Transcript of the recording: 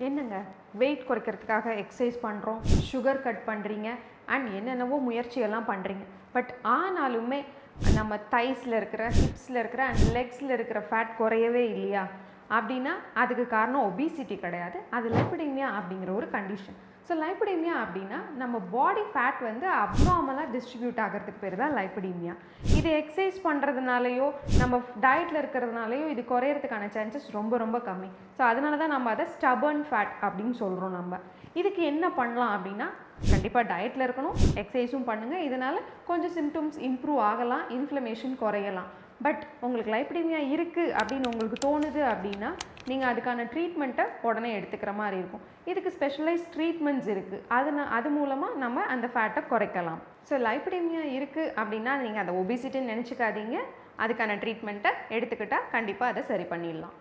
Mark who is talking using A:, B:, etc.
A: என்னங்க வெயிட் குறைக்கிறதுக்காக எக்ஸசைஸ் பண்ணுறோம், சுகர் கட் பண்ணுறீங்க அண்ட் என்னென்னவோ முயற்சியெல்லாம் பண்ணுறீங்க. பட் ஆனாலுமே நம்ம தைஸில் இருக்கிற, ஹிப்ஸில் இருக்கிற அண்ட் லெக்ஸில் இருக்கிற ஃபேட் குறையவே இல்லையா அப்படின்னா அதுக்கு காரணம் ஒபிசிட்டி கிடையாது, அது லைப்பிடீமியா அப்படிங்கிற ஒரு கண்டிஷன். ஸோ லைப்பிடீமியா அப்படின்னா நம்ம பாடி ஃபேட் வந்து அப்நார்மலாக டிஸ்ட்ரிபியூட் ஆகிறதுக்கு பேர் தான் லைப்பிடீமியா. இது எக்ஸசைஸ் பண்ணுறதுனாலையோ நம்ம டயட்டில் இருக்கிறதுனாலையோ இது குறையிறதுக்கான சான்சஸ் ரொம்ப ரொம்ப கம்மி. ஸோ அதனால தான் நம்ம அதை ஸ்டபர்ன் ஃபேட் அப்படின்னு சொல்கிறோம். நம்ம இதுக்கு என்ன பண்ணலாம் அப்படின்னா கண்டிப்பாக டயட்டில் இருக்கணும், எக்ஸசைஸும் பண்ணுங்கள். இதனால் கொஞ்சம் சிம்டம்ஸ் இம்ப்ரூவ் ஆகலாம், இன்ஃப்ளமேஷன் குறையலாம். பட் உங்களுக்கு லைப்பிடீமியா இருக்குது அப்படின்னு உங்களுக்கு தோணுது அப்படின்னா நீங்கள் அதுக்கான ட்ரீட்மெண்ட்டை உடனே எடுத்துக்கிற மாதிரி இருக்கும். இதுக்கு ஸ்பெஷலைஸ் ட்ரீட்மெண்ட்ஸ் இருக்குது, அது மூலமாக நம்ம அந்த ஃபேட்டை குறைக்கலாம். ஸோ லைப்பிடீமியா இருக்குது அப்படின்னா நீங்கள் அதை ஒபிசிட்டின்னு நினச்சிக்காதீங்க, அதுக்கான ட்ரீட்மெண்ட்டை எடுத்துக்கிட்டால் கண்டிப்பாக அதை சரி பண்ணிடலாம்.